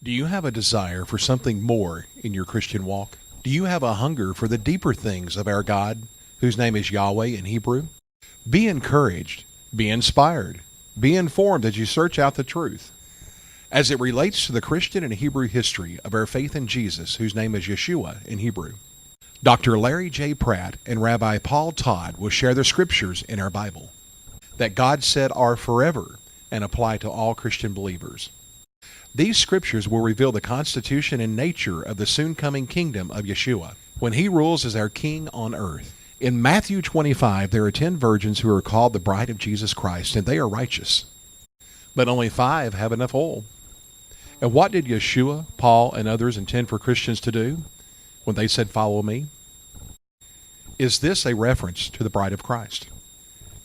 Do you have a desire for something more in your Christian walk? Do you have a hunger for the deeper things of our God, whose name is Yahweh in Hebrew? Be encouraged, be inspired, be informed as you search out the truth. As it relates to the Christian and Hebrew history of our faith in Jesus, whose name is Yeshua in Hebrew, Dr. Larry J. Pratt and Rabbi Paul Todd will share the scriptures in our Bible that God said are forever and apply to all Christian believers. These scriptures will reveal the constitution and nature of the soon-coming kingdom of Yeshua, when he rules as our king on earth. In Matthew 25, there are 10 virgins who are called the bride of Jesus Christ, and they are righteous. But only 5 have enough oil. And what did Yeshua, Paul, and others intend for Christians to do when they said, "Follow me"? Is this a reference to the bride of Christ?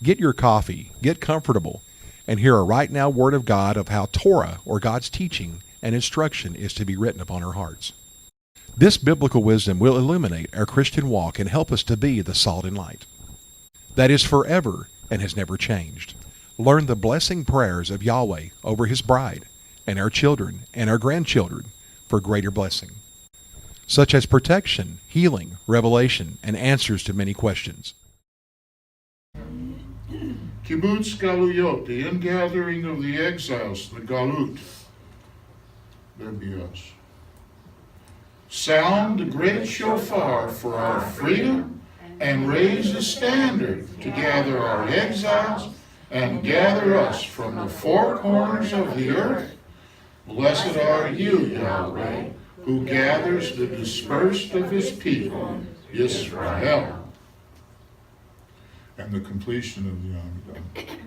Get your coffee, get comfortable, and hear a right now word of God of how Torah, or God's teaching and instruction, is to be written upon our hearts. This biblical wisdom will illuminate our Christian walk and help us to be the salt and light that is forever and has never changed. Learn the blessing prayers of Yahweh over his bride and our children and our grandchildren for greater blessing, such as protection, healing, revelation, and answers to many questions. Kibbutz Galuyot, the ingathering of the exiles, the Galut. There'd be us. Sound the great shofar for our freedom and raise the standard to gather our exiles and gather us from the four corners of the earth. Blessed are you, Yahweh, who gathers the dispersed of his people, Yisrael. And the completion of the Amidah.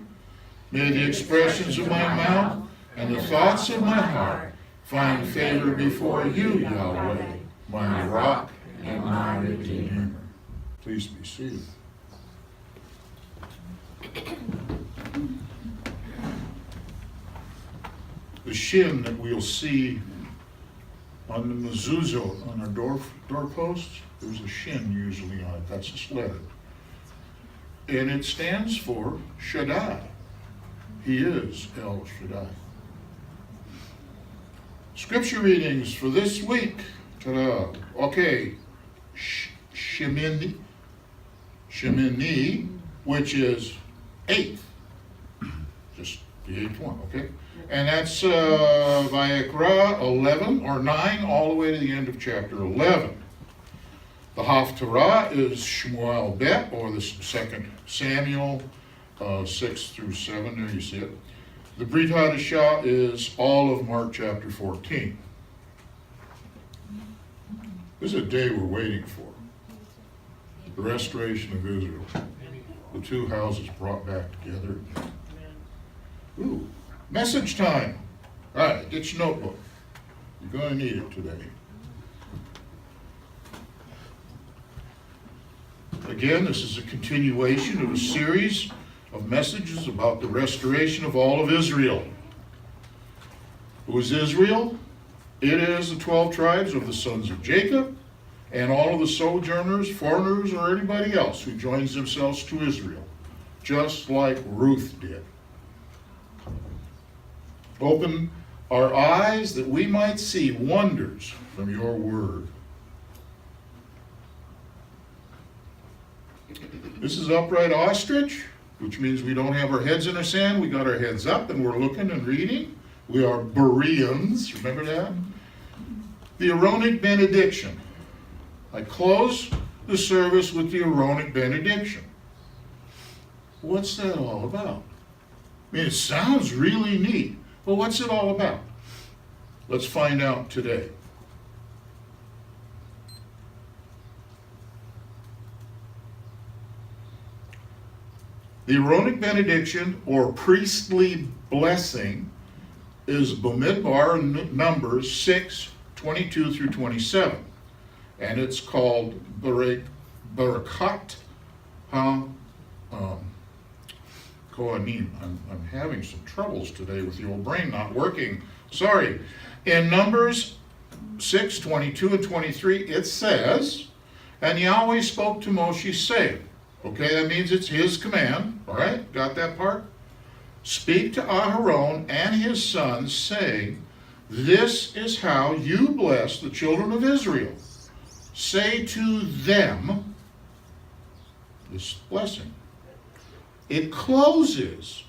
May the expressions of my mouth and the thoughts of my heart find favor before you, Yahweh, my rock and my redeemer. Please be seated. The shin that we'll see on the mezuzot, on our doorposts, there's a shin usually on it. That's this letter. And it stands for Shaddai. He is El Shaddai. Scripture readings for this week. Ta-da. Okay. Shemini, which is 8th. Just the 8th one, okay? And that's Vayikra 11 or 9 all the way to the end of chapter 11. The Haftarah is Shmuel Bet, or the 2nd Samuel 6 through 7. There you see it. The Brit Hadashah is all of Mark chapter 14. This is a day we're waiting for. The restoration of Israel. The two houses brought back together. Ooh, message time. All right, get your notebook. You're going to need it today. Again, this is a continuation of a series of messages about the restoration of all of Israel. Who is Israel? It is the 12 tribes of the sons of Jacob and all of the sojourners, foreigners, or anybody else who joins themselves to Israel, just like Ruth did. Open our eyes that we might see wonders from your word. This is upright ostrich, which means we don't have our heads in the sand. We got our heads up and we're looking and reading. We are Bereans, remember that? The Aaronic benediction. I close the service with the Aaronic benediction. What's that all about? I mean, it sounds really neat. Well, what's it all about? Let's find out today. The Aaronic benediction, or priestly blessing, is Bamidbar in Numbers 6, 22 through 27. And it's called Barakat Kohanim. I'm having some troubles today with the old brain not working. Sorry. In Numbers 6, 22 and 23, it says, "And Yahweh spoke to Moshe, saying," okay, that means it's his command. All right, got that part? "Speak to Aharon and his sons, saying, This is how you bless the children of Israel. Say to them this blessing. It closes,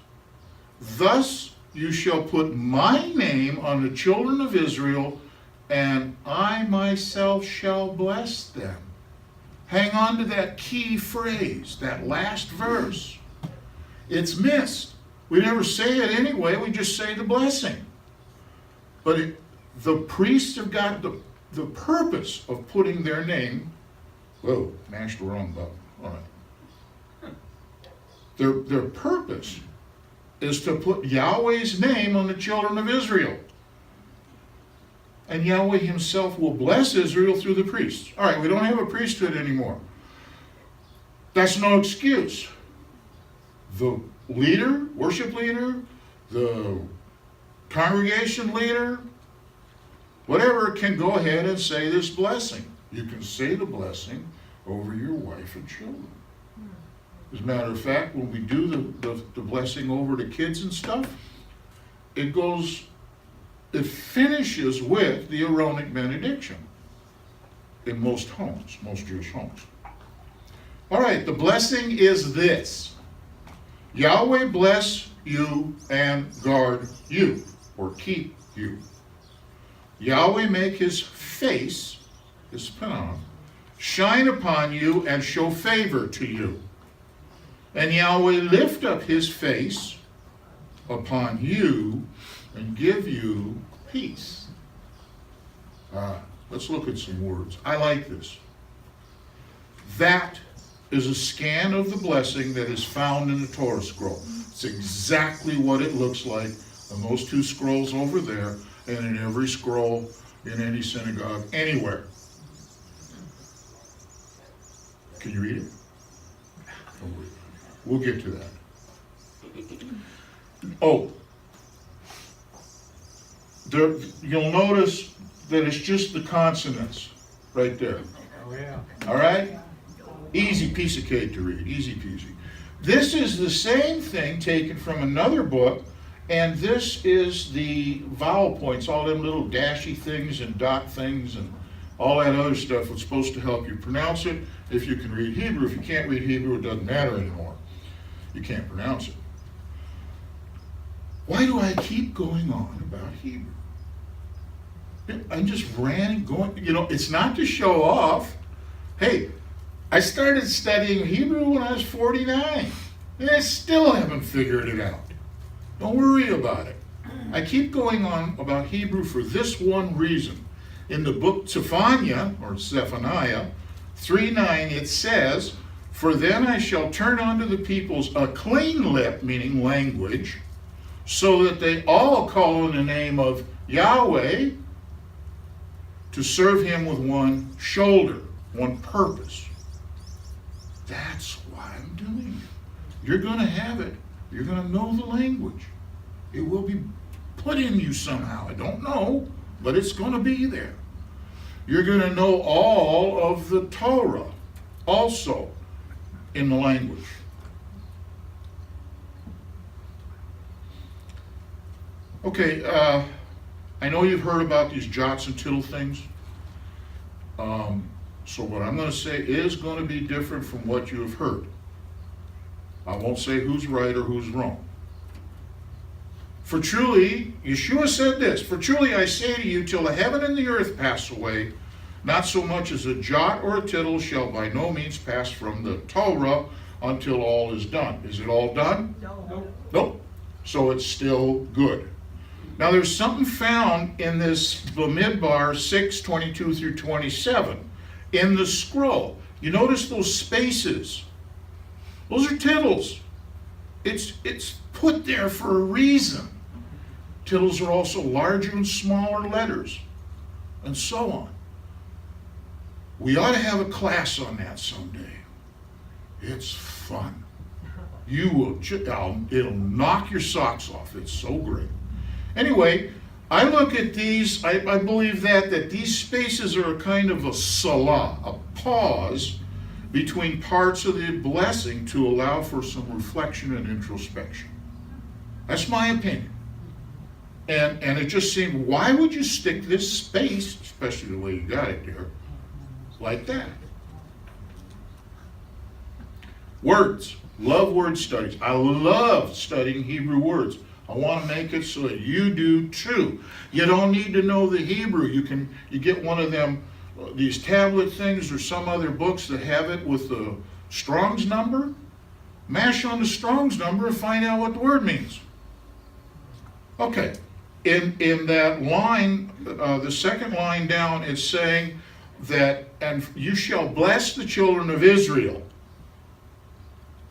thus you shall put my name on the children of Israel, and I myself shall bless them. Hang on to that key phrase, that last verse. It's missed. We never say it anyway, we just say the blessing. But the priests have got the purpose of putting their name, whoa, mashed the wrong button, all right. Their purpose is to put Yahweh's name on the children of Israel. And Yahweh himself will bless Israel through the priests. All right, we don't have a priesthood anymore. That's no excuse. The leader, worship leader, the congregation leader, whatever, can go ahead and say this blessing. You can say the blessing over your wife and children. As a matter of fact, when we do the blessing over the kids and stuff, it finishes with the Aaronic benediction in most homes, most Jewish homes. All right, the blessing is this. Yahweh bless you and guard you, or keep you. Yahweh make his face, his panah, shine upon you and show favor to you. And Yahweh lift up his face upon you and give you peace. Let's look at some words. I like this. That is a scan of the blessing that is found in the Torah scroll. It's exactly what it looks like on those two scrolls over there and in every scroll in any synagogue anywhere. Can you read it? We'll get to that. Oh, there, you'll notice that it's just the consonants right there. Oh, yeah. All right? Easy piece of cake to read, easy peasy. This is the same thing taken from another book, and this is the vowel points, all them little dashy things and dot things and all that other stuff that's supposed to help you pronounce it. If you can read Hebrew, if you can't read Hebrew, it doesn't matter anymore. You can't pronounce it. Why do I keep going on about Hebrew? I'm just going, it's not to show off. Hey, I started studying Hebrew when I was 49, and I still haven't figured it out. Don't worry about it. I keep going on about Hebrew for this one reason. In the book Zephaniah, or Zephaniah 3:9, it says, "For then I shall turn unto the peoples a clean lip," meaning language, "so that they all call on the name of Yahweh, to serve him with one shoulder," one purpose. That's why I'm doing it. You're going to have it. You're going to know the language. It will be put in you somehow. I don't know, but it's going to be there. You're going to know all of the Torah also in the language. Okay, I know you've heard about these jots and tittle things. So what I'm going to say is going to be different from what you have heard. I won't say who's right or who's wrong. For truly, Yeshua said this, "For truly I say to you, till the heaven and the earth pass away, not so much as a jot or a tittle shall by no means pass from the Torah until all is done." Is it all done? No. Nope. So it's still good. Now there's something found in this Bamidbar 6:22 through 27 in the scroll. You notice those spaces. Those are tittles. It's put there for a reason. Tittles are also larger and smaller letters, and so on. We ought to have a class on that someday. It's fun. You will, it'll knock your socks off. It's so great. Anyway, I look at these, I believe that these spaces are a kind of a salah, a pause between parts of the blessing to allow for some reflection and introspection. That's my opinion. And it just seemed, why would you stick this space, especially the way you got it there, like that? Words. Love word studies. I love studying Hebrew words. I want to make it so that you do too. You don't need to know the Hebrew. You get one of them, these tablet things or some other books that have it with the Strong's number. Mash on the Strong's number and find out what the word means. Okay. In that line, the second line down, it's saying that, and you shall bless the children of Israel.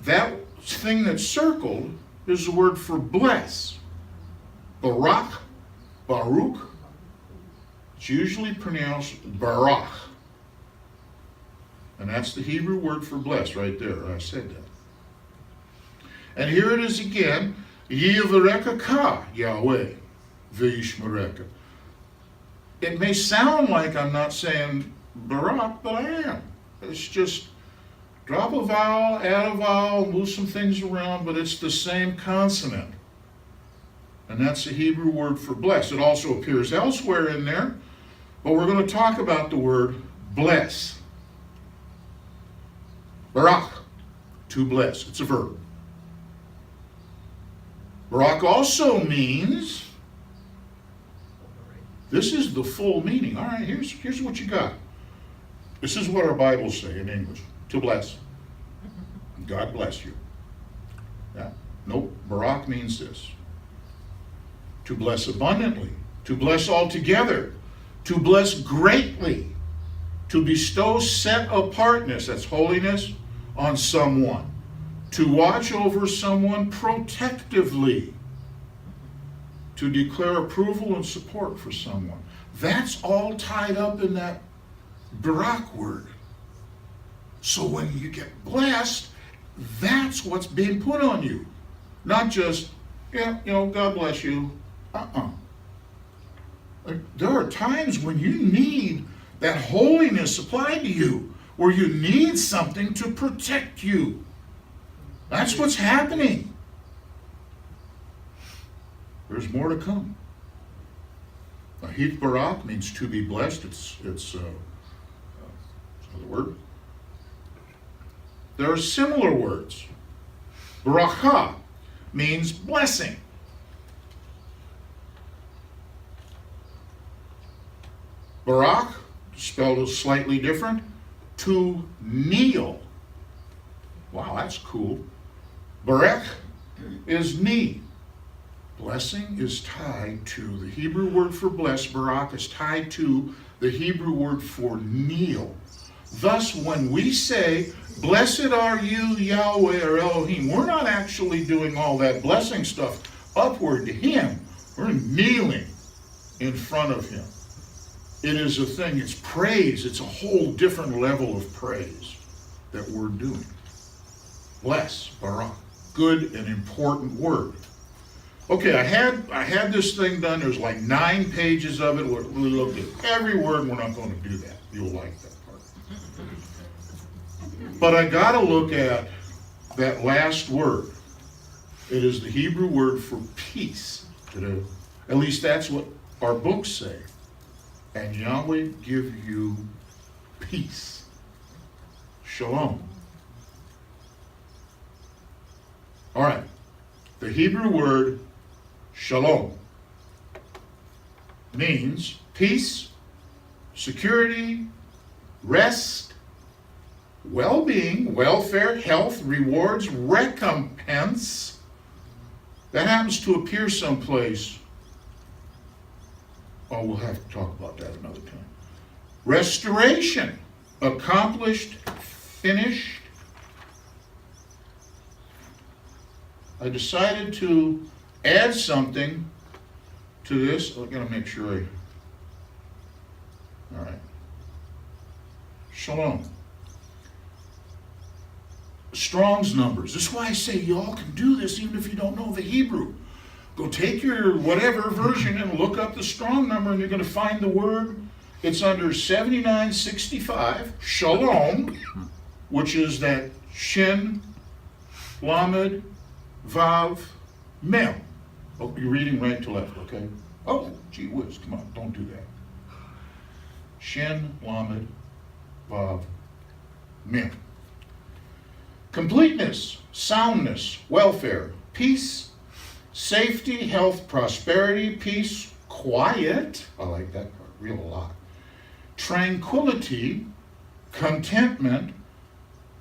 That thing that's circled is the word for bless. Barak, Baruch. It's usually pronounced Barak. And that's the Hebrew word for bless right there. I said that. And here it is again. Yivareka ka, Yahweh, v'yishmereka. It may sound like I'm not saying Barak, but I am. It's just drop a vowel, add a vowel, move some things around, but it's the same consonant. And that's the Hebrew word for bless. It also appears elsewhere in there, but we're going to talk about the word bless. Barak, to bless. It's a verb. Barak also means, this is the full meaning. All right, here's what you got. This is what our Bibles say in English. To bless. God bless you. Yeah. Nope. Barak means this. To bless abundantly. To bless altogether. To bless greatly. To bestow set apartness, that's holiness, on someone. To watch over someone protectively. To declare approval and support for someone. That's all tied up in that Barak word. So when you get blessed, that's what's being put on you. Not just, God bless you. There are times when you need that holiness applied to you, where you need something to protect you. That's what's happening. There's more to come. Ahit Barak means to be blessed. It's another word. There are similar words. Bracha means blessing. Barak, spelled slightly different, to kneel. Wow, that's cool. Barek is knee. Blessing is tied to, the Hebrew word for bless, Barak, is tied to the Hebrew word for kneel. Thus, when we say, blessed are you, Yahweh or Elohim, we're not actually doing all that blessing stuff upward to Him. We're kneeling in front of Him. It is a thing, it's praise. It's a whole different level of praise that we're doing. Bless, Barak. Good and important word. Okay, I had this thing done. There's like 9 pages of it. We looked at every word. We're not going to do that. You'll like that part. But I got to look at that last word. It is the Hebrew word for peace. At least that's what our books say. And Yahweh give you peace. Shalom. All right. The Hebrew word shalom means peace, security, rest, well-being, welfare, health, rewards, recompense. That happens to appear someplace. Oh, we'll have to talk about that another time. Restoration, accomplished, finished. I decided to add something to this. I'm going to make sure all right. Shalom. Strong's numbers. This is why I say y'all can do this even if you don't know the Hebrew. Go take your whatever version and look up the Strong number, and you're going to find the word. It's under 7965, Shalom, which is that Shin, Lamed, Vav, Mem. Oh, you're reading right to left, okay? Oh, gee whiz, come on, don't do that. Shin, Lamed, Vav, Mem. Completeness, soundness, welfare, peace, safety, health, prosperity, peace, quiet. I like that part real a lot. Tranquility, contentment,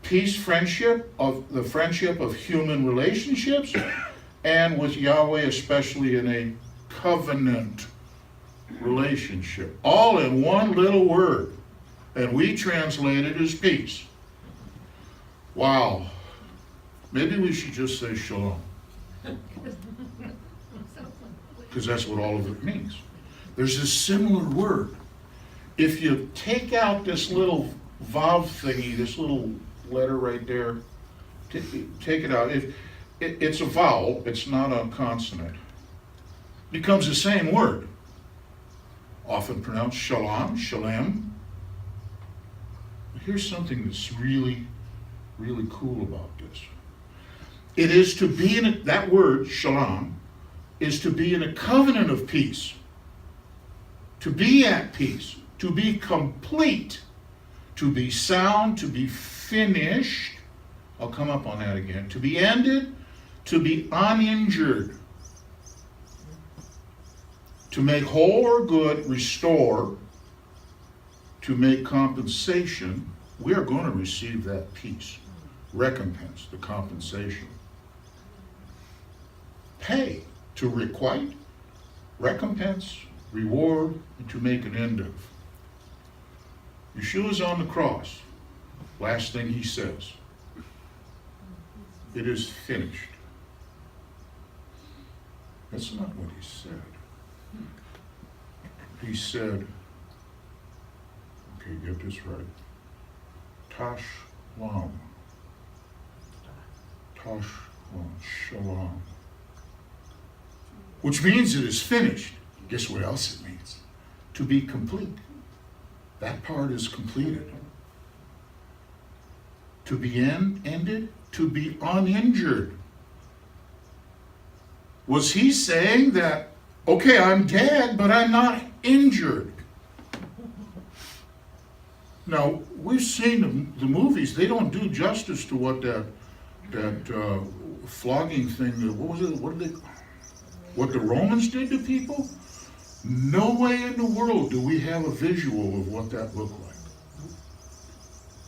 peace, friendship, of the friendship of human relationships, and with Yahweh, especially in a covenant relationship. All in one little word. And we translate it as peace. Wow. Maybe we should just say shalom. Because that's what all of it means. There's a similar word. If you take out this little vav thingy, this little letter right there, take it out. It's a vowel, it's not a consonant. It becomes the same word. Often pronounced shalom, shalem. Here's something that's really, really cool about this. It is to be in that word, shalom, is to be in a covenant of peace. To be at peace. To be complete. To be sound. To be finished. I'll come up on that again. To be ended. To be uninjured. To make whole or good, restore. To make compensation. We are going to receive that peace. Recompense, the compensation. Pay, to requite, recompense, reward, and to make an end of. Yeshua's on the cross. Last thing he says. It is finished. That's not what he said. He said, okay, get this right. Tashlam. Tashlam. Shalom. Which means it is finished. Guess what else it means? To be complete. That part is completed. To be ended, to be uninjured. Was he saying that, okay, I'm dead, but I'm not injured? Now, we've seen the movies. They don't do justice to what that flogging thing, what was it, what the Romans did to people. No way in the world do we have a visual of what that looked like.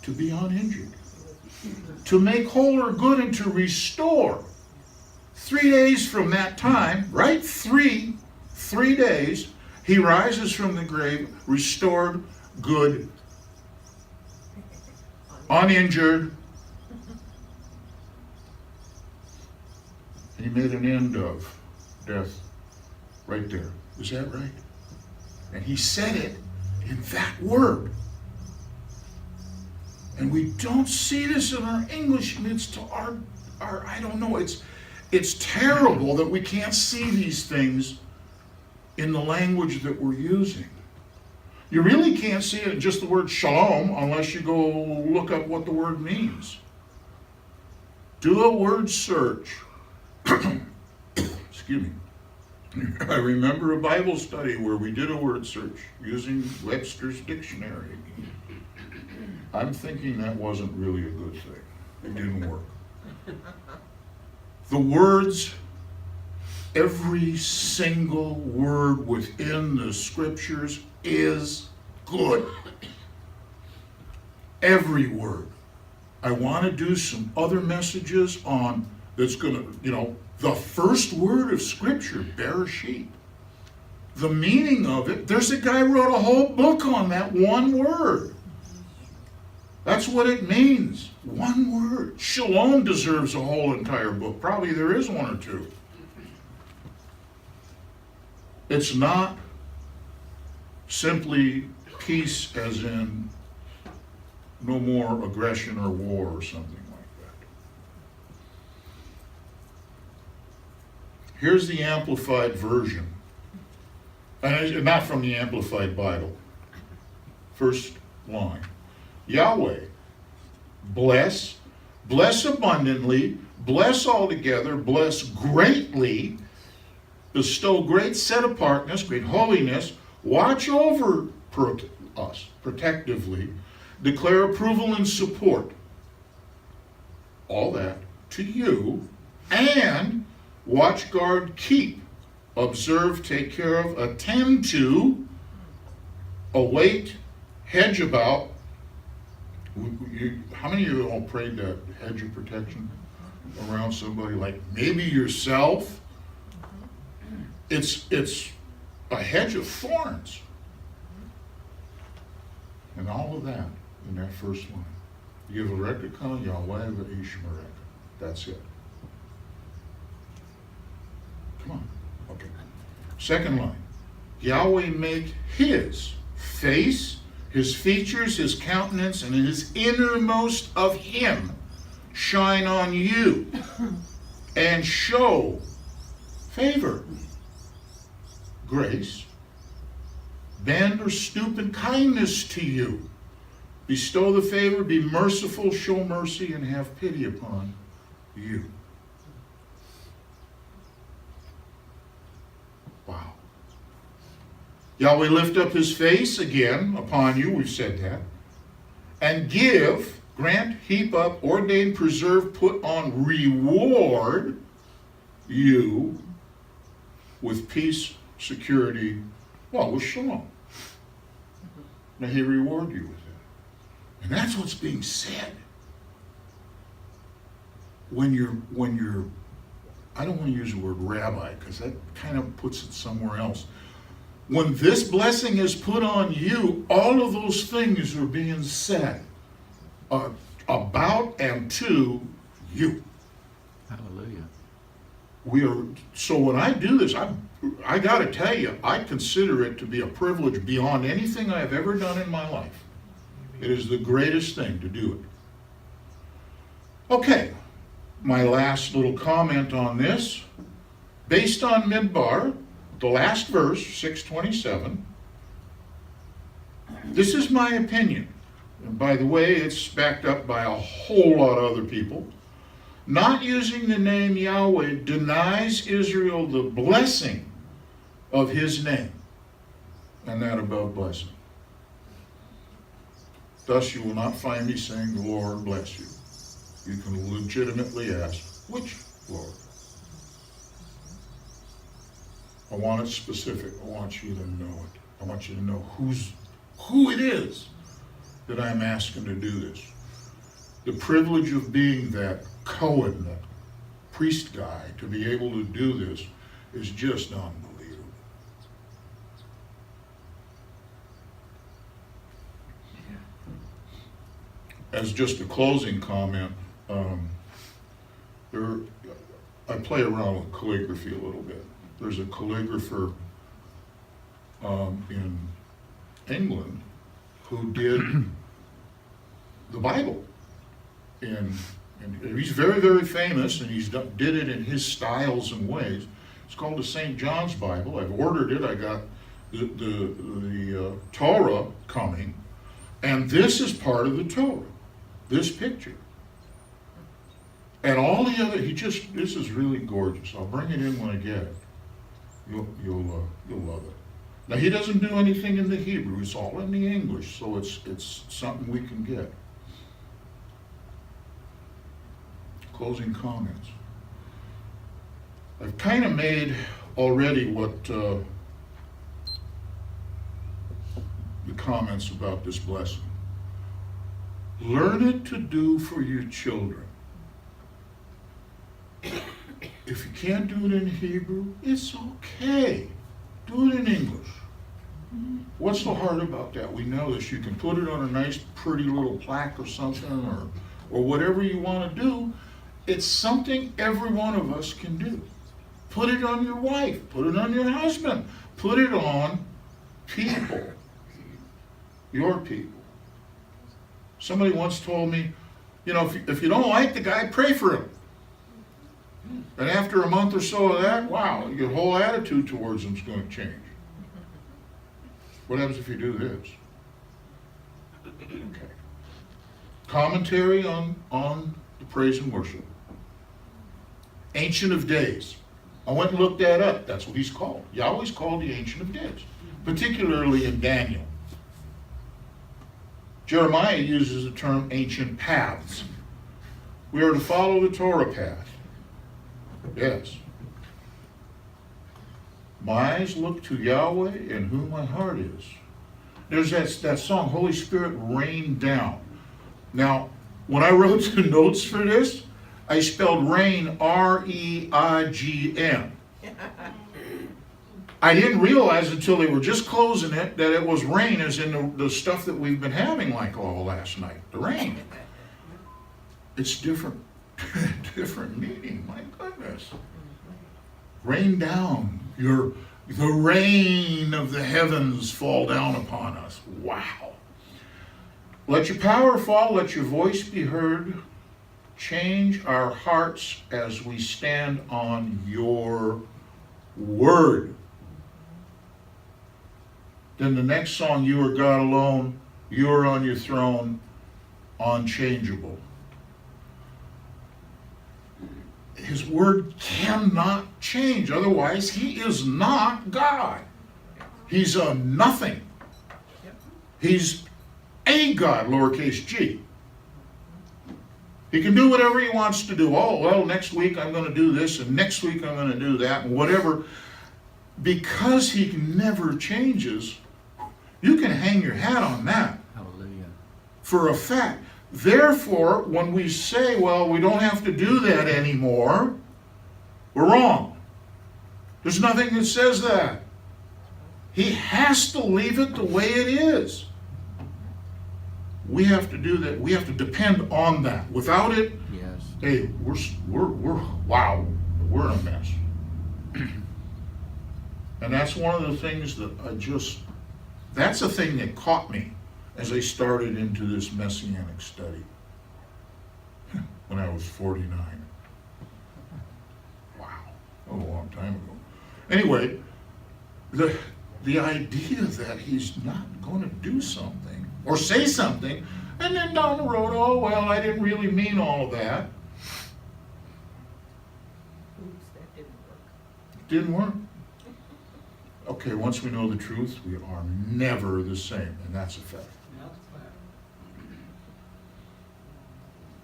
To be uninjured. To make whole or good and to restore. 3 days from that time, right? Three days, he rises from the grave, restored, good, uninjured. He made an end of death right there. Is that right? And he said it in that word. And we don't see this in our English amidst to our I don't know, it's terrible that we can't see these things in the language that we're using. You really can't see it in just the word shalom unless you go look up what the word means. Do a word search. Excuse me. I remember a Bible study where we did a word search using Webster's dictionary. I'm thinking that wasn't really a good thing. It didn't work. The words, every single word within the scriptures is good. Every word. I want to do some other messages on that's going to, the first word of scripture, Bereshit. The meaning of it, there's a guy who wrote a whole book on that one word. That's what it means. One word. Shalom deserves a whole entire book. Probably there is one or two. It's not simply peace as in no more aggression or war or something like that. Here's the Amplified Version. And not from the Amplified Bible. First line. Yahweh, bless abundantly, bless altogether, bless greatly, bestow great set-apartness, great holiness, watch over us protectively, declare approval and support, all that to you, and watch, guard, keep, observe, take care of, attend to, await, hedge about. How many of you all prayed that hedge of protection around somebody, like maybe yourself? It's a hedge of thorns. And all of that in that first line. Yivarekah Yahweh v'ishmereka. That's it. Come on. Okay. Second line. Yahweh make his face, his features, his countenance, and his innermost of him shine on you and show favor, grace, bend or stoop in kindness to you, bestow the favor, be merciful, show mercy, and have pity upon you. Wow. Yahweh lift up his face again upon you, we've said that, and give, grant, heap up, ordain, preserve, put on, reward you with peace, security, well, with shalom. May he reward you with it. And that's what's being said. When you're, I don't want to use the word rabbi, because that kind of puts it somewhere else. When this blessing is put on you, all of those things are being said about and to you. Hallelujah. So when I do this, I got to tell you, I consider it to be a privilege beyond anything I've ever done in my life. It is the greatest thing to do it. Okay, my last little comment on this. Based on Midbar, the last verse, 6:27, this is my opinion. And by the way, it's backed up by a whole lot of other people. Not using the name Yahweh denies Israel the blessing of his name, and that above blessing. Thus you will not find me saying, the Lord bless you. You can legitimately ask, which Lord? I want it specific. I want you to know it. I want you to know who it is that I'm asking to do this. The privilege of being that Cohen, that priest guy, to be able to do this is just unbelievable. As just a closing comment, I play around with calligraphy a little bit. There's a calligrapher in England who did the Bible. And he's very, very famous, and did it in his styles and ways. It's called the St. John's Bible. I've ordered it. I got the Torah coming, and this is part of the Torah, this picture. And all the other, this is really gorgeous. I'll bring it in when I get it. You'll love it. Now, he doesn't do anything in the Hebrew. It's all in the English, so it's something we can get. Closing comments. I've kind of made already what the comments about this blessing. Learn it to do for your children. If you can't do it in Hebrew, it's okay. Do it in English. What's so hard about that? We know this. You can put it on a nice, pretty little plaque or something, or whatever you want to do. It's something every one of us can do. Put it on your wife. Put it on your husband. Put it on people. Your people. Somebody once told me, if you don't like the guy, pray for him. And after a month or so of that, wow, your whole attitude towards him is going to change. What happens if you do this? Okay. Commentary on the praise and worship. Ancient of Days. I went and looked that up. That's what he's called. Yahweh's called the Ancient of Days, particularly in Daniel. Jeremiah uses the term ancient paths. We are to follow the Torah path. Yes. My eyes look to Yahweh in whom my heart is. There's that song, Holy Spirit, Rain Down. Now, when I wrote the notes for this, I spelled rain, R-E-I-G-N. I didn't realize until they were just closing it that it was rain, as in the stuff that we've been having like all last night, the rain. It's different meaning, my goodness. Rain down, the rain of the heavens fall down upon us. Wow. Let your power fall, let your voice be heard. Change our hearts as we stand on your word. Then the next song, you are God alone, you are on your throne, unchangeable. His word cannot change, otherwise he is not God. He's a nothing. He's a God, lowercase g. He can do whatever he wants to do. Oh, well, next week I'm going to do this, and next week I'm going to do that, and whatever. Because he never changes, you can hang your hat on that. Hallelujah. For a fact. Therefore, when we say, well, we don't have to do that anymore, we're wrong. There's nothing that says that. He has to leave it the way it is. We have to do that. We have to depend on that. Without it, Yes. hey, we're wow, we're in a mess. And that's one of the things that that's a thing that caught me as I started into this Messianic study when I was 49. Wow, a long time ago. Anyway, the idea that he's not going to do something or say something, and then down the road, oh, well, I didn't really mean all of that. Oops, that didn't work. Didn't work. Okay, once we know the truth, we are never the same, and that's a fact.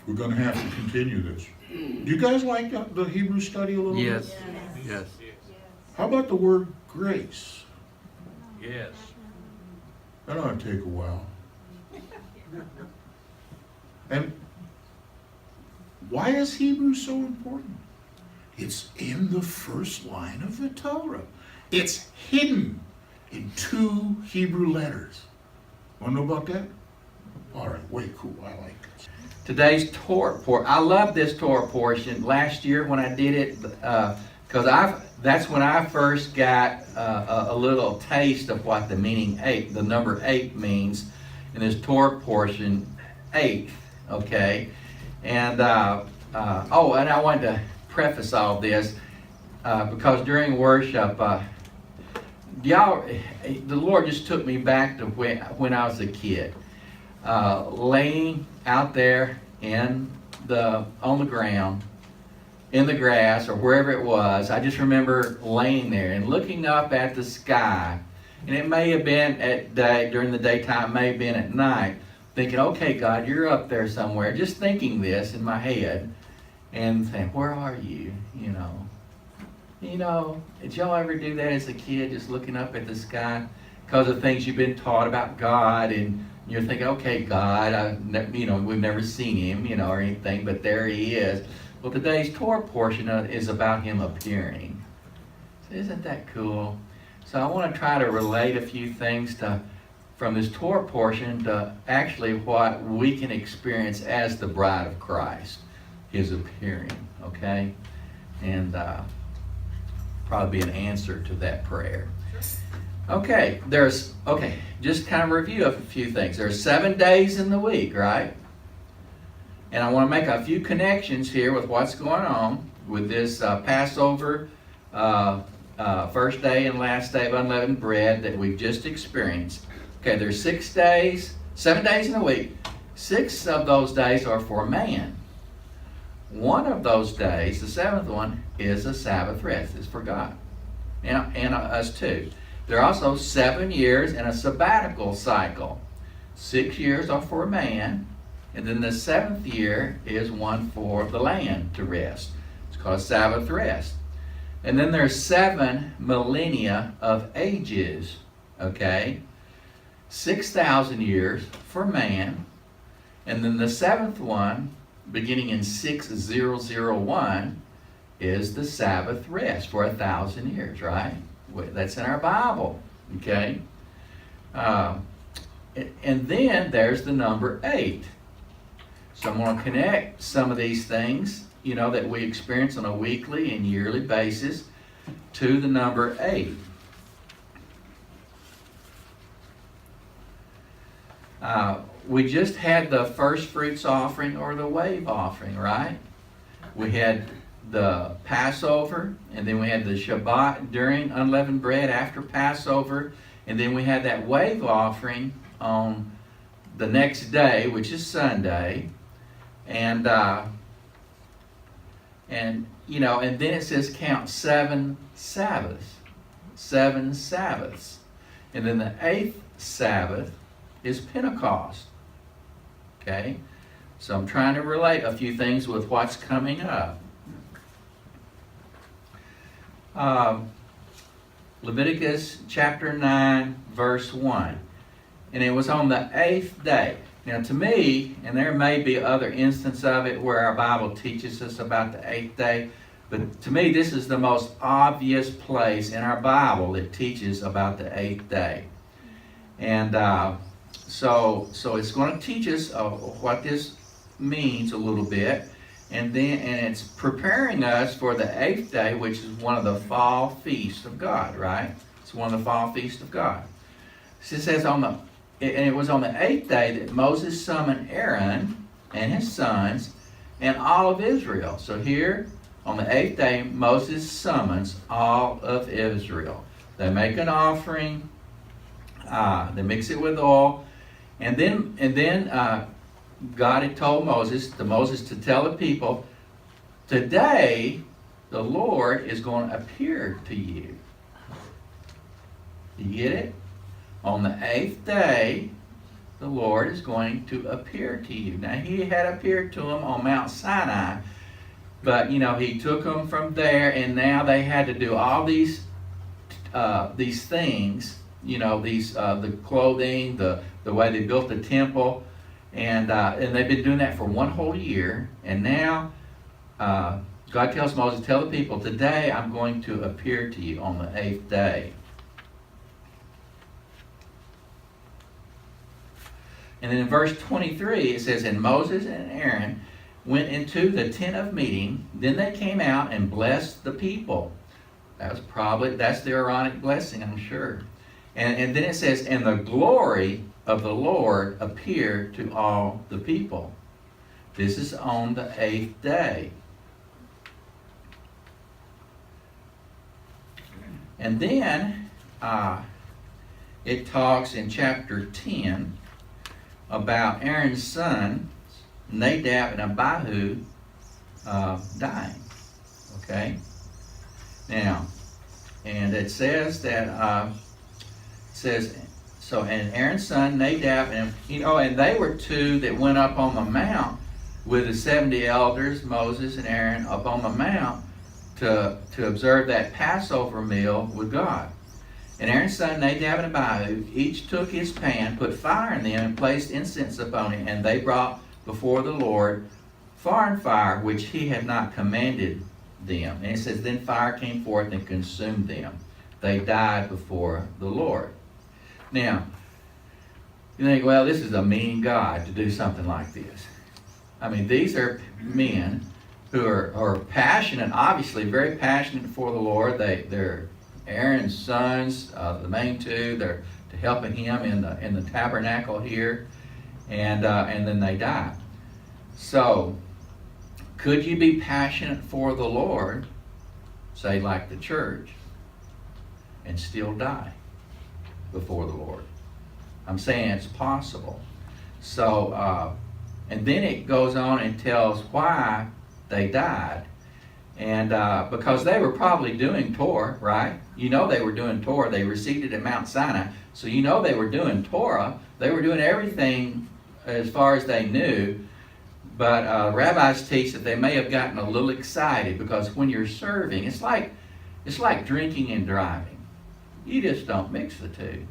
We're going to have to continue this. Do you guys like the Hebrew study a little bit? Yes. Yes. How about the word grace? Yes. That ought to take a while. And why is Hebrew so important? It's in the first line of the Torah. It's hidden in 2 Hebrew letters. Want to know about that? All right, way cool. I like this. Today's Torah portion. I love this Torah portion. Last year when I did it, because that's when I first got a little taste of what the meaning 8, the number 8 means in this Torah portion, 8. Okay, and and I wanted to preface all this because during worship, the Lord just took me back to when I was a kid, laying out there on the ground, in the grass or wherever it was. I just remember laying there and looking up at the sky, and it may have been during the daytime, it may have been at night, thinking, okay, God, you're up there somewhere, just thinking this in my head, and saying, where are you? You know, did y'all ever do that as a kid, just looking up at the sky because of things you've been taught about God, and you're thinking, okay, God, we've never seen him, or anything, but there he is. Well, today's Torah portion is about him appearing. So isn't that cool? So I want to try to relate a few things from this Torah portion to actually what we can experience as the bride of Christ, his appearing, okay? And probably be an answer to that prayer. Okay, just kind of review of a few things. There's 7 days in the week, right? And I want to make a few connections here with what's going on with this Passover, first day and last day of unleavened bread that we've just experienced. Okay, there's 7 days in a week. 6 of those days are for man. one of those days, the seventh one, is a Sabbath rest. It's for God and us too. There are also 7 years in a sabbatical cycle. 6 years are for man, and then the 7th year is one for the land to rest. It's called Sabbath rest. And then there's 7 millennia of ages, okay? 6,000 years for man, and then the 7th one, beginning in 6001, is the Sabbath rest for 1,000 years, right? That's in our Bible, okay? And then there's the number 8. So I'm going to connect some of these things, you know, that we experience on a weekly and yearly basis to the number 8. We just had the first fruits offering or the wave offering, right? We had the Passover, and then we had the Shabbat during unleavened bread after Passover, and then we had that wave offering on the next day, which is Sunday, and you know, and then it says count 7 Sabbaths, and then the 8th Sabbath is Pentecost. Okay, so I'm trying to relate a few things with what's coming up. Leviticus chapter 9, verse 1. And it was on the 8th day. Now to me, and there may be other instances of it where our Bible teaches us about the 8th day, but to me this is the most obvious place in our Bible that teaches about the 8th day. And so it's going to teach us what this means a little bit. And it's preparing us for the 8th day, which is one of the fall feasts of God, right? It's one of the fall feasts of God. So it says and it was on the 8th day that Moses summoned Aaron and his sons and all of Israel. So here, on the 8th day, Moses summons all of Israel. They make an offering, they mix it with oil, and then God had told Moses to tell the people, today the Lord is going to appear to you. You get it? On the 8th day, the Lord is going to appear to you. Now, he had appeared to them on Mount Sinai, but, you know, he took them from there, and now they had to do all these things, you know, the clothing, the way they built the temple, and they've been doing that for one whole year, and now God tells Moses, tell the people, today I'm going to appear to you on the 8th day. And then in verse 23, it says, and Moses and Aaron went into the tent of meeting. Then they came out and blessed the people. That's the Aaronic blessing, I'm sure. And then it says, and the glory of the Lord appeared to all the people. This is on the 8th day. And then it talks in chapter 10 about Aaron's son, Nadab and Abihu, dying. Okay? Now, and it says that, and Aaron's son, Nadab, and they were two that went up on the mount with the 70 elders, Moses and Aaron, up on the mount to observe that Passover meal with God. And Aaron's son Nadab and Abihu each took his pan, put fire in them, and placed incense upon it, and they brought before the Lord foreign fire, which he had not commanded them. And it says, then fire came forth and consumed them. They died before the Lord. Now, you think, well, this is a mean God to do something like this. I mean, these are men who are passionate, obviously very passionate for the Lord. They're Aaron's sons, the main two. They're helping him in the tabernacle here, and then they die. So, could you be passionate for the Lord, say like the church, and still die before the Lord? I'm saying it's possible. So, and then it goes on and tells why they died. And because they were probably doing Torah, right? You know they were doing Torah. They received it at Mount Sinai. So you know they were doing Torah. They were doing everything as far as they knew. But rabbis teach that they may have gotten a little excited, because when you're serving, it's like drinking and driving. You just don't mix the two.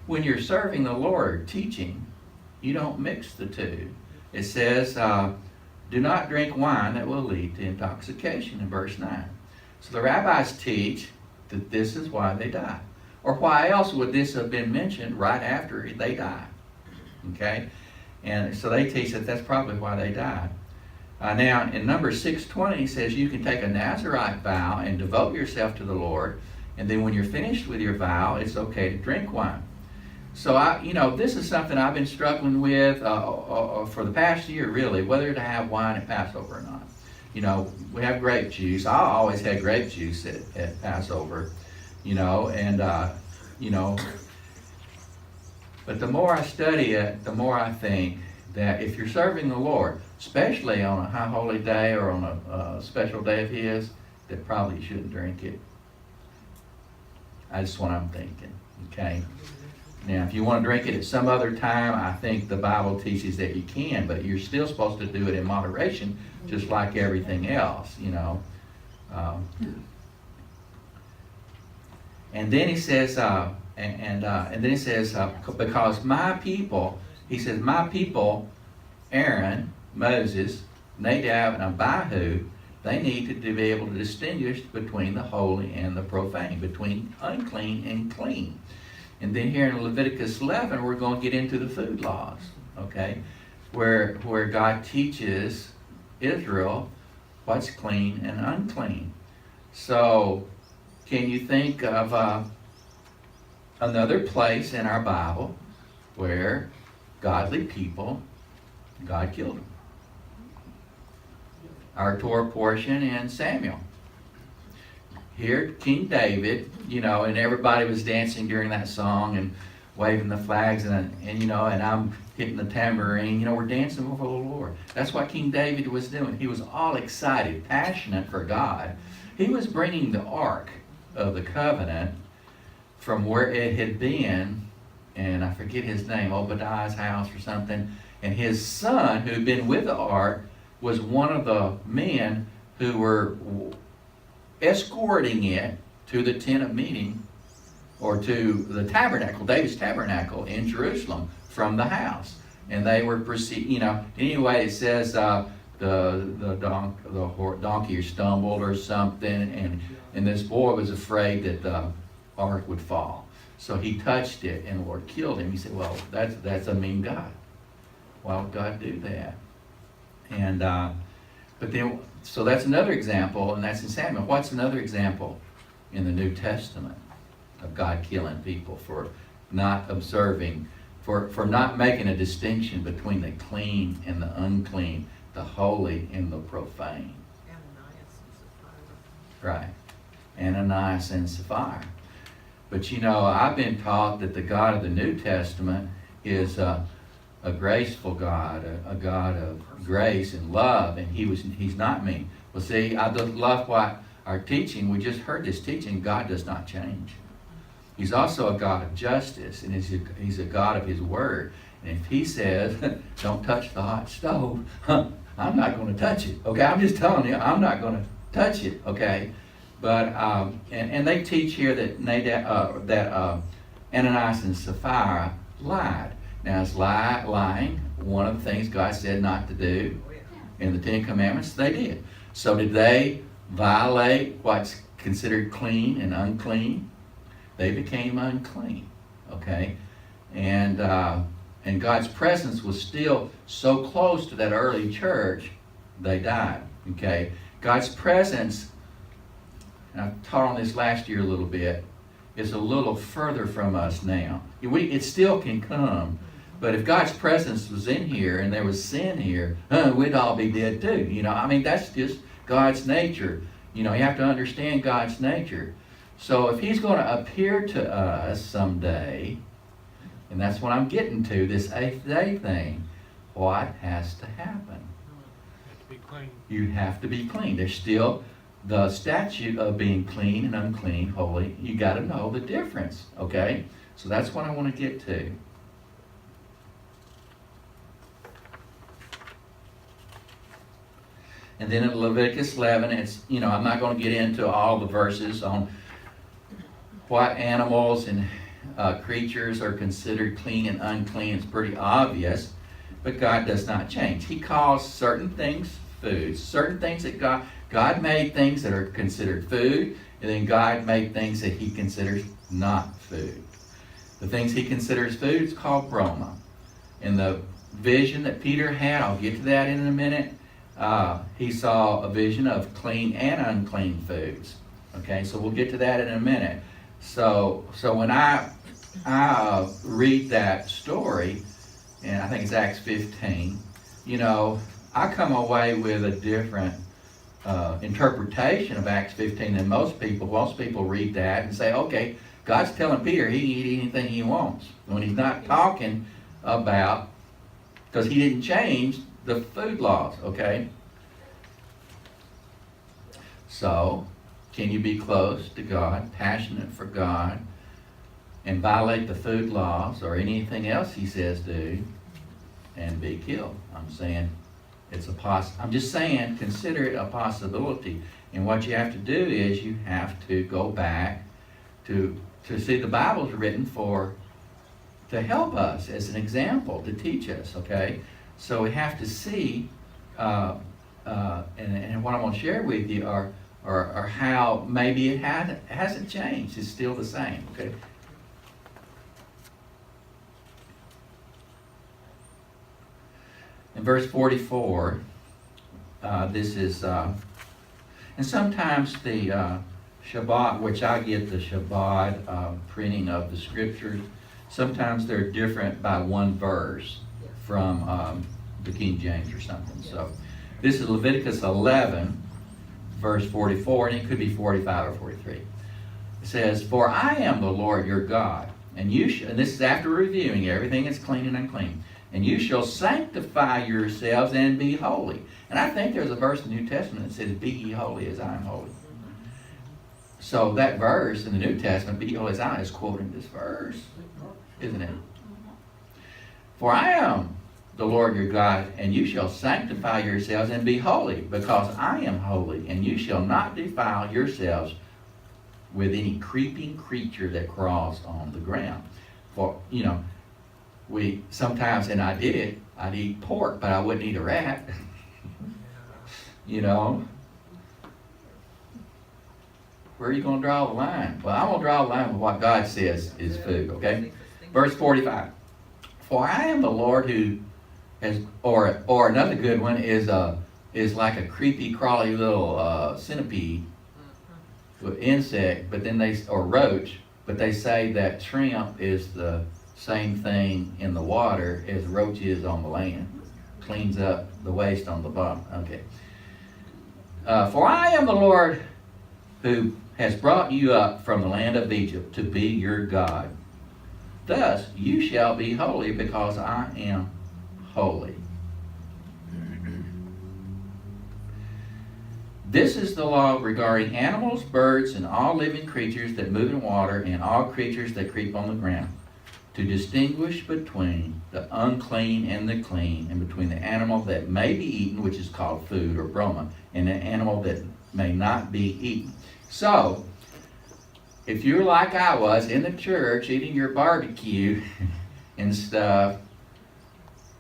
When you're serving the Lord, teaching, you don't mix the two. It says, do not drink wine that will lead to intoxication, in verse 9. So the rabbis teach that this is why they died. Or why else would this have been mentioned right after they died? Okay? And so they teach that that's probably why they died. Now, in Numbers 6:20, it says you can take a Nazirite vow and devote yourself to the Lord, and then when you're finished with your vow, it's okay to drink wine. So, this is something I've been struggling with for the past year, really, whether to have wine at Passover or not. We have grape juice. I always had grape juice at Passover, But the more I study it, the more I think that if you're serving the Lord, especially on a high holy day or on a special day of His, that probably you shouldn't drink it. That's what I'm thinking, okay? Now, if you want to drink it at some other time, I think the Bible teaches that you can, but you're still supposed to do it in moderation, just like everything else, And then he says, and then he says, because my people, he says, my people, Aaron, Moses, Nadab, and Abihu, they need to be able to distinguish between the holy and the profane, between unclean and clean. And then here in Leviticus 11, we're going to get into the food laws, okay, where God teaches Israel what's clean and unclean. So, can you think of another place in our Bible where godly people, God killed them? Our Torah portion in Samuel. Here, King David, and everybody was dancing during that song and waving the flags, and I'm hitting the tambourine. We're dancing before the Lord. That's what King David was doing. He was all excited, passionate for God. He was bringing the Ark of the Covenant from where it had been, and I forget his name, Obadiah's house or something, and his son, who had been with the Ark, was one of the men who were escorting it to the tent of meeting, or to the tabernacle, David's tabernacle in Jerusalem, from the house. And they were anyway, it says the donkey stumbled or something, and this boy was afraid that the ark would fall. So he touched it, and the Lord killed him. He said, well, that's a mean God. Why would God do that? And but then, so that's another example, and that's in Samuel. What's another example in the New Testament of God killing people for not observing, for not making a distinction between the clean and the unclean, the holy and the profane? Ananias and Sapphira. Right. Ananias and Sapphira. But I've been taught that the God of the New Testament is a graceful God, a God of grace and love, and He's not mean. Well, see, I just love what our teaching, we just heard this teaching, God does not change. He's also a God of justice, and He's a God of His Word. And if He says, don't touch the hot stove, I'm not going to touch it, okay? I'm just telling you, I'm not going to touch it, okay? But, and they teach here that Ananias and Sapphira lied. Now, is lying one of the things God said not to do in the Ten Commandments? They did. So did they violate what's considered clean and unclean? They became unclean, okay? And God's presence was still so close to that early church, they died, okay? God's presence, and I taught on this last year a little bit, is a little further from us now. It still can come, but if God's presence was in here and there was sin here, we'd all be dead too. That's just God's nature. You have to understand God's nature. So if He's going to appear to us someday, and that's what I'm getting to, this eighth day thing, what has to happen? be clean. You have to be clean. There's still the statute of being clean and unclean, holy. You got to know the difference, okay? So that's what I want to get to. And then in Leviticus 11, it's, I'm not going to get into all the verses on what animals and creatures are considered clean and unclean. It's pretty obvious, but God does not change. He calls certain things foods, certain things that God made things that are considered food, and then God made things that he considers not food. The things he considers food is called broma. In the vision that Peter had, I'll get to that in a minute, he saw a vision of clean and unclean foods. Okay, so we'll get to that in a minute. So when I read that story, and I think it's Acts 15, I come away with a different interpretation of Acts 15 than most people. Most people read that and say, okay, God's telling Peter he can eat anything he wants. When he's not talking about, because he didn't change the food laws, okay? So, can you be close to God, passionate for God, and violate the food laws or anything else he says do, and be killed? I'm saying I'm just saying, consider it a possibility. And what you have to do is you have to go back to see the Bible's written to help us as an example, to teach us, okay? So we have to see, and what I'm going to share with you are how maybe it hasn't changed. It's still the same, okay? In verse 44, this is, and sometimes the Shabbat, which I get the Shabbat printing of the scriptures, sometimes they're different by one verse from the King James or something. So this is Leviticus 11, verse 44, and it could be 45 or 43. It says, "For I am the Lord your God, and and this is after reviewing everything that's clean and unclean, and you shall sanctify yourselves and be holy." And I think there's a verse in the New Testament that says, "Be ye holy as I am holy." So that verse in the New Testament, "Be ye holy as I am," is quoting this verse, isn't it? "For I am the Lord your God, and you shall sanctify yourselves and be holy, because I am holy, and you shall not defile yourselves with any creeping creature that crawls on the ground." For, we sometimes, and I did it, I'd eat pork, but I wouldn't eat a rat. Where are you going to draw the line? Well, I'm going to draw the line with what God says is food, okay? Verse 45. "For I am the Lord who has," or another good one is like a creepy, crawly little centipede, insect, but then or roach, but they say that shrimp is the same thing in the water as roach is on the land. Cleans up the waste on the bottom. Okay. "For I am the Lord who has brought you up from the land of Egypt to be your God. Thus you shall be holy, because I am holy. This is the law regarding animals, birds, and all living creatures that move in water, and all creatures that creep on the ground, to distinguish between the unclean and the clean, and between the animal that may be eaten, which is called food or broma, and the animal that may not be eaten." So, if you're like I was in the church eating your barbecue and stuff,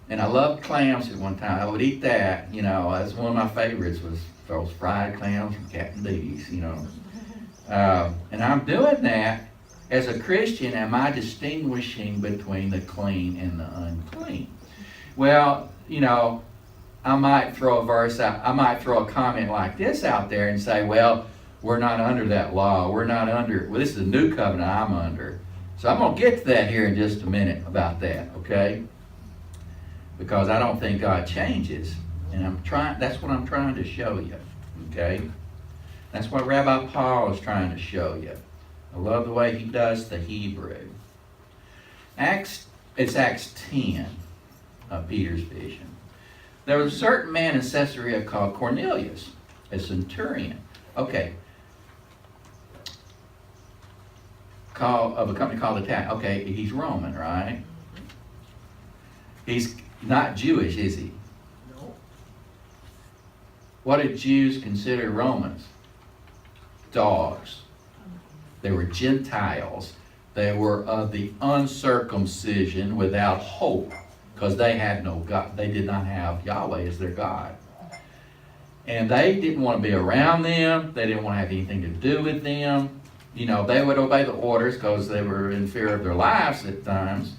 and I loved clams at one time, I would eat that, that's one of my favorites, was those fried clams from Captain D's, and I'm doing that. As a Christian, am I distinguishing between the clean and the unclean? Well, I might throw a verse out, I might throw a comment like this out there and say, well, we're not under that law. This is a new covenant I'm under. So I'm going to get to that here in just a minute about that, okay? Because I don't think God changes. And that's what I'm trying to show you, okay? That's what Rabbi Paul is trying to show you. I love the way he does the Hebrew. It's Acts 10 of Peter's vision. There was a certain man in Caesarea called Cornelius, a centurion. Okay. Of a company called Italian. Okay, he's Roman, right? He's not Jewish, is he? No. What did Jews consider Romans? Dogs. They were Gentiles. They were of the uncircumcision without hope, because they had no God. They did not have Yahweh as their God. And they didn't want to be around them. They didn't want to have anything to do with them. You know, they would obey the orders because they were in fear of their lives at times.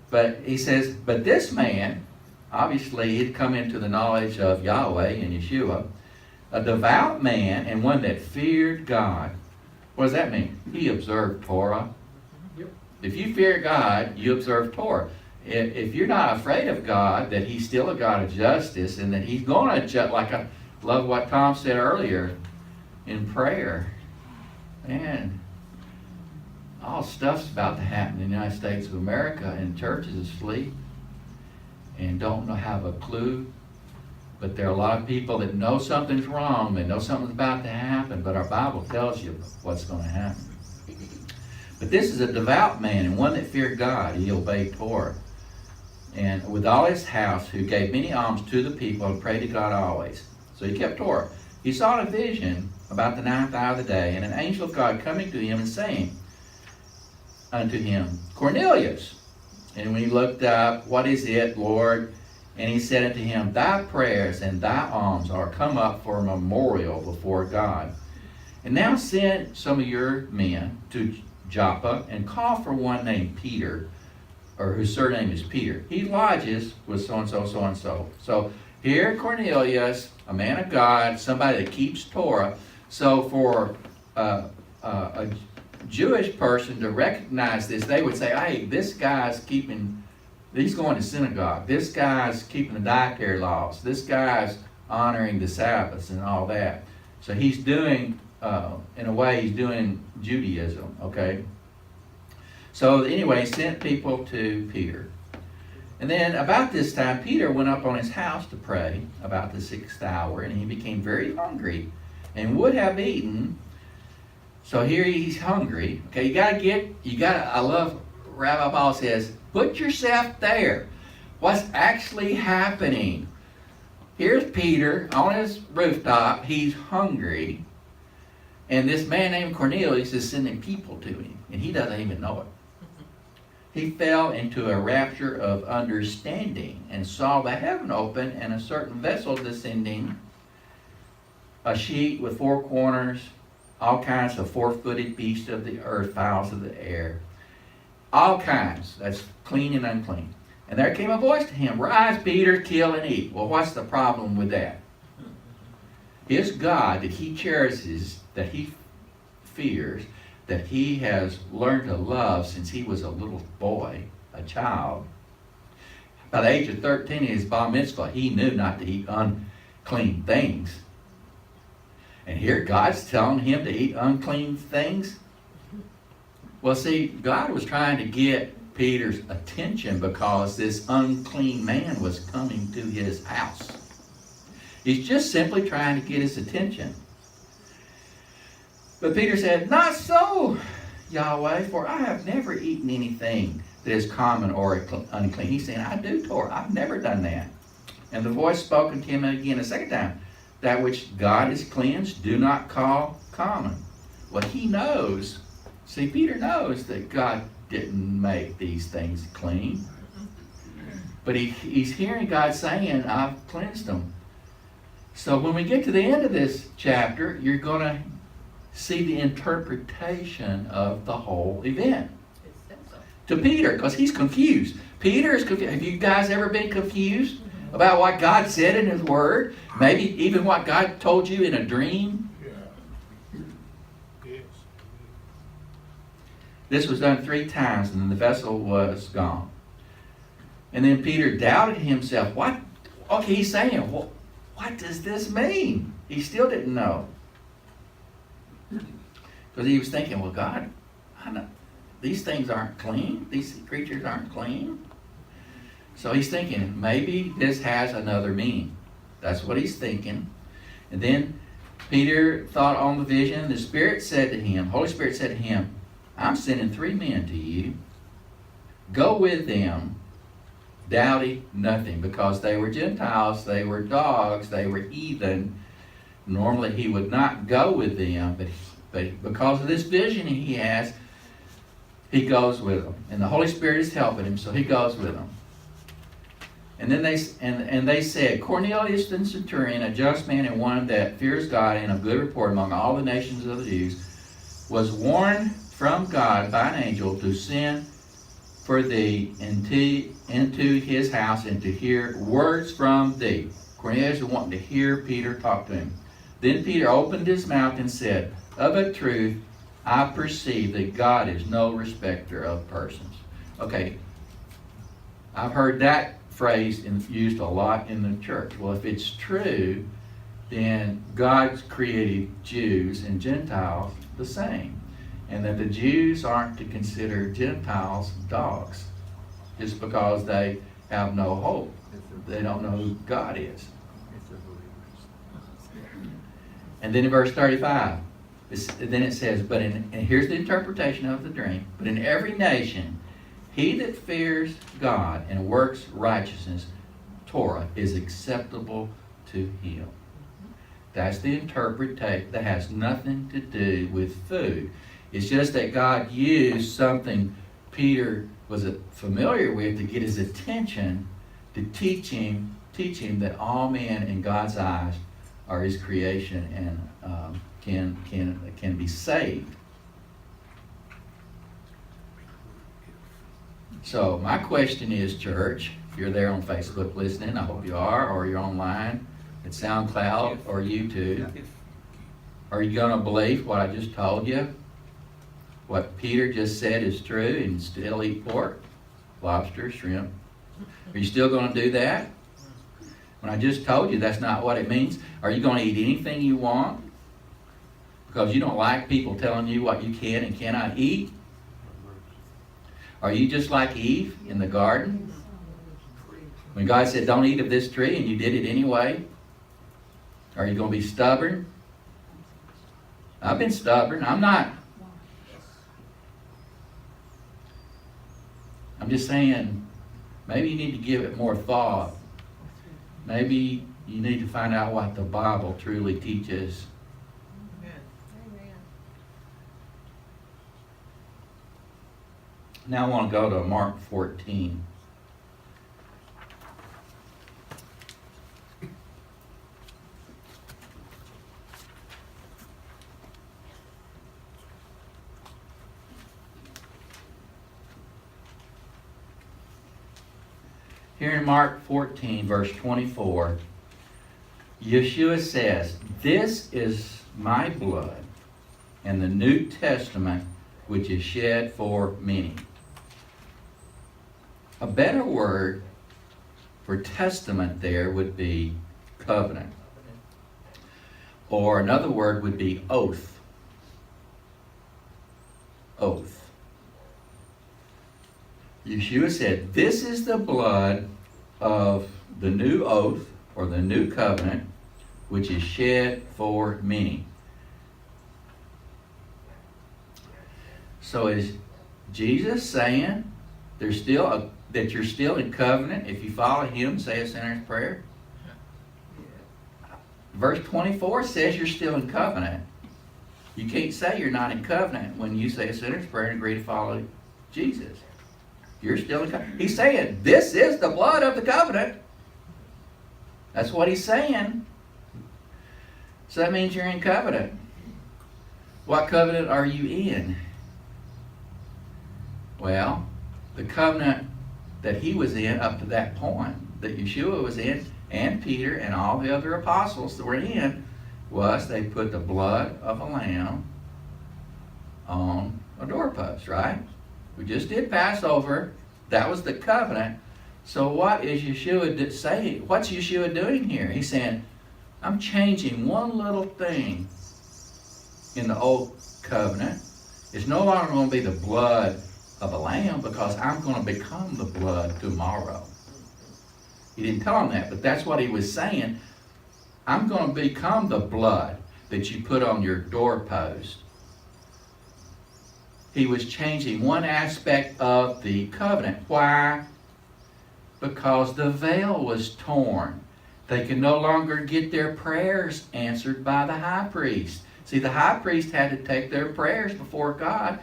But he says, but this man, obviously he'd come into the knowledge of Yahweh and Yeshua, a devout man and one that feared God. What does that mean? He observed Torah. Yep. If you fear God, you observe Torah. If you're not afraid of God, that he's still a God of justice and that he's going to judge, like I love what Tom said earlier in prayer. Man, all stuff's about to happen in the United States of America, and churches asleep and don't have a clue. But there are a lot of people that know something's wrong, they know something's about to happen, but our Bible tells you what's going to happen. But this is a devout man and one that feared God. He obeyed Torah. And with all his house, who gave many alms to the people and prayed to God always. So he kept Torah. He saw a vision about the 9th hour of the day, and an angel of God coming to him and saying unto him, Cornelius. And when he looked up, what is it, Lord? And he said unto him, thy prayers and thy alms are come up for a memorial before God. And now send some of your men to Joppa and call for one named Peter, or whose surname is Peter. He lodges with so-and-so, so-and-so. So here Cornelius, a man of God, somebody that keeps Torah. So for a Jewish person to recognize this, they would say, hey, this guy's he's going to synagogue. This guy's keeping the dietary laws. This guy's honoring the Sabbaths and all that. So he's doing, in a way, he's doing Judaism, okay? So anyway, he sent people to Peter. And then about this time, Peter went up on his house to pray about the 6th hour, and he became very hungry and would have eaten. So here he's hungry. Okay, I love, Rabbi Paul says, put yourself there. What's actually happening? Here's Peter on his rooftop. He's hungry. And this man named Cornelius is sending people to him, and he doesn't even know it. He fell into a rapture of understanding and saw the heaven open and a certain vessel descending, a sheet with 4 corners, all kinds of 4-footed beasts of the earth, fowls of the air. All kinds, that's clean and unclean. And there came a voice to him, rise, Peter, kill and eat. Well, what's the problem with that? His God that he cherishes, that he fears, that he has learned to love since he was a little boy, a child. By the age of 13 in his bar mitzvah, he knew not to eat unclean things. And here God's telling him to eat unclean things. Well, see, God was trying to get Peter's attention because this unclean man was coming to his house. He's just simply trying to get his attention. But Peter said, not so, Yahweh, for I have never eaten anything that is common or unclean. He's saying, I do Torah. I've never done that. And the voice spoke unto him again a second time, that which God has cleansed, do not call common. Well, he knows. See, Peter knows that God didn't make these things clean. But he's hearing God saying, I've cleansed them. So when we get to the end of this chapter, you're going to see the interpretation of the whole event. It says so. To Peter, because he's confused. Peter is confused. Have you guys ever been confused about what God said in his word? Maybe even what God told you in a dream? Yeah. Yes. This was done 3 times, and then the vessel was gone. And then Peter doubted himself. What? Okay, he's saying, well, what does this mean? He still didn't know. Because he was thinking, well, God, I know, these things aren't clean. These creatures aren't clean. So he's thinking, maybe this has another meaning. That's what he's thinking. And then Peter thought on the vision. The Spirit said to him, Holy Spirit said to him, I'm sending 3 men to you. Go with them, doubting nothing, because they were Gentiles, they were dogs, they were heathen. Normally he would not go with them, but because of this vision he has, he goes with them. And the Holy Spirit is helping him, so he goes with them. And then they said, Cornelius the centurion, a just man and one that fears God and of good report among all the nations of the Jews, was warned from God by an angel to send for thee into his house and to hear words from thee. Cornelius was wanting to hear Peter talk to him. Then Peter opened his mouth and said, Of a truth, I perceive that God is no respecter of persons. Okay, I've heard that phrase used a lot in the church. Well, if it's true, then God's created Jews and Gentiles the same. And that the Jews aren't to consider Gentiles dogs just because they have no hope. They don't know who God is. And then in verse 35, then it says, and here's the interpretation of the dream. But in every nation, he that fears God and works righteousness, Torah, is acceptable to him. That's the interpretation. That has nothing to do with food. It's just that God used something Peter was familiar with to get his attention, to teach him that all men in God's eyes are his creation and can be saved. So my question is, church, if you're there on Facebook listening, I hope you are, or you're online at SoundCloud or YouTube, are you going to believe what I just told you? What Peter just said is true and still eat pork, lobster, shrimp? Are you still going to do that? When I just told you that's not what it means. Are you going to eat anything you want because you don't like people telling you what you can and cannot eat? Are you just like Eve in the garden? When God said, don't eat of this tree, and you did it anyway? Are you going to be stubborn? I've been stubborn. I'm just saying, maybe you need to give it more thought. Maybe you need to find out what the Bible truly teaches. Now I want to go to Mark 14. Here in Mark 14, verse 24, Yeshua says, This is my blood and the New Testament which is shed for many. A better word for testament there would be covenant. Or another word would be oath. Oath. Yeshua said, This is the blood of the new oath, or the new covenant, which is shed for many. So is Jesus saying that you're still in covenant if you follow him, say a sinner's prayer? Verse 24 says you're still in covenant. You can't say you're not in covenant when you say a sinner's prayer and agree to follow Jesus. You're still in covenant. He's saying, this is the blood of the covenant. That's what he's saying. So that means you're in covenant. What covenant are you in? Well, the covenant that he was in up to that point, that Yeshua was in, and Peter and all the other apostles that were in, was they put the blood of a lamb on a doorpost, right? We just did Passover. That was the covenant. So what is Yeshua saying? What's Yeshua doing here? He's saying, I'm changing one little thing in the old covenant. It's no longer going to be the blood of a lamb, because I'm going to become the blood tomorrow. He didn't tell them that, but that's what he was saying. I'm going to become the blood that you put on your doorpost. He was changing one aspect of the covenant. Why? Because the veil was torn. They could no longer get their prayers answered by the high priest. See, the high priest had to take their prayers before God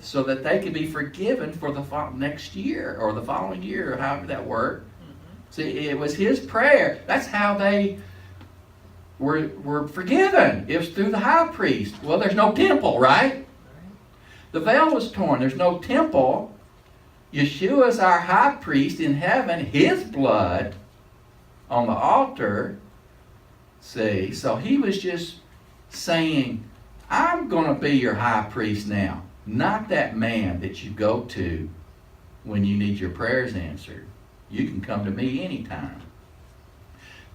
so that they could be forgiven for the next year or the following year, or however that worked. See, it was his prayer. That's how they were forgiven. It was through the high priest. Well, there's no temple, right? The veil was torn. There's no temple. Yeshua is our high priest in heaven. His blood on the altar. See, so he was just saying, I'm going to be your high priest now. Not that man that you go to when you need your prayers answered. You can come to me anytime.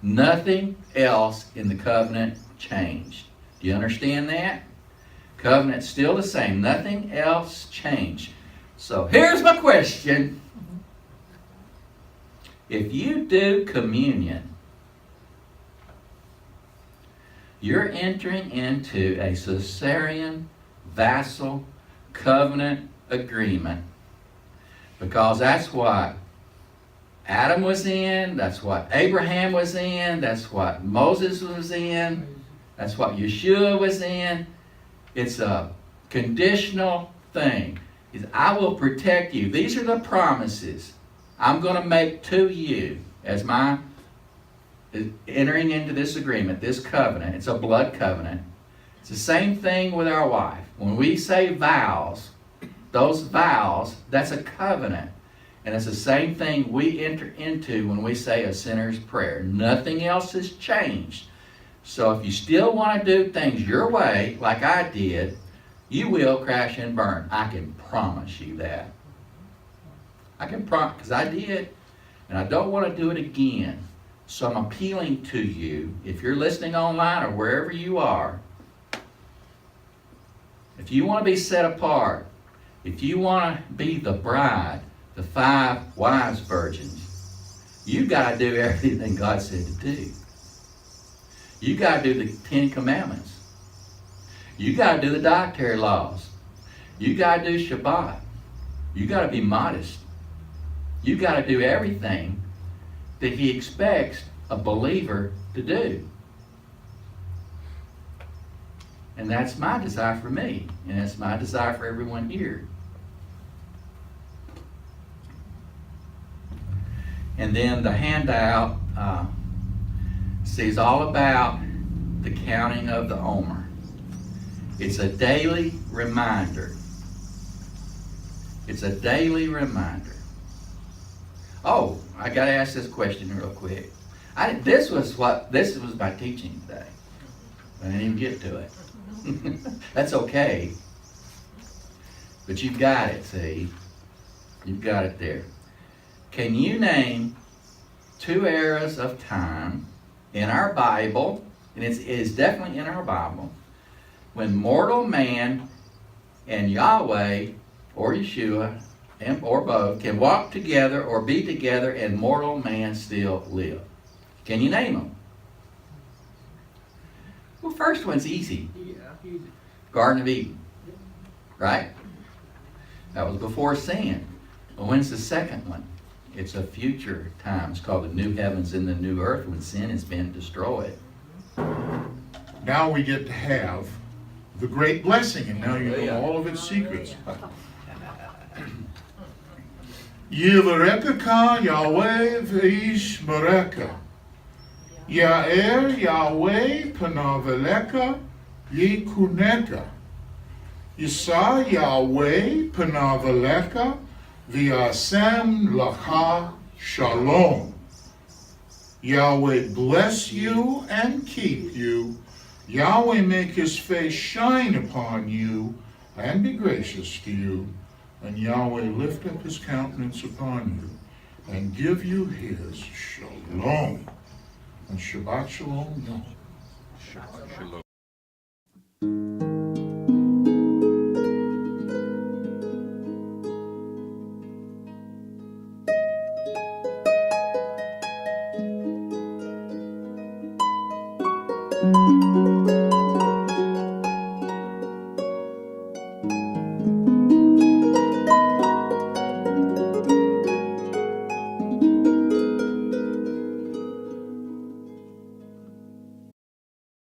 Nothing else in the covenant changed. Do you understand that? Covenant's still the same. Nothing else changed. So here's my question. If you do communion, you're entering into a Caesarean vassal covenant agreement, because that's what Adam was in, that's what Abraham was in, that's what Moses was in, that's what Yeshua was in. It's a conditional thing. I will protect you. These are the promises I'm going to make to you as my entering into this agreement, this covenant. It's a blood covenant. It's the same thing with our wife. When we say vows, those vows, that's a covenant. And it's the same thing we enter into when we say a sinner's prayer. Nothing else has changed. So if you still want to do things your way, like I did, you will crash and burn. I can promise you that. I can promise, because I did, and I don't want to do it again. So I'm appealing to you, if you're listening online or wherever you are, if you want to be set apart, if you want to be the bride, the 5 wise virgins, you got to do everything God said to do. You got to do the 10 commandments. You got to do the dietary laws. You got to do Shabbat. You got to be modest. You got to do everything that he expects a believer to do. And that's my desire for me. And that's my desire for everyone here. And then the handout says all about the counting of the Omer. It's a daily reminder. It's a daily reminder. Oh, I got to ask this question real quick. This was my teaching today. I didn't even get to it. That's okay. But you've got it, see? You've got it there. Can you name 2 eras of time in our Bible, and it is definitely in our Bible, when mortal man and Yahweh or Yeshua or both can walk together or be together and mortal man still live? Can you name them? Well, first one's easy. Yeah, easy. Garden of Eden. Right? That was before sin. But when's the second one? It's a future time. It's called the new heavens and the new earth, when sin has been destroyed. Now we get to have the great blessing, and now you know all of its secrets. Yivarekaka Yahweh v'ish mareka. Ya'er Yahweh panaveleka yikuneka. Yisa Yahweh panaveleka v'yasem lacha shalom. Yahweh bless you and keep you. Yahweh make his face shine upon you and be gracious to you. And Yahweh lift up his countenance upon you and give you his shalom. And Shabbat Shalom. No. Shabbat shalom. Amen.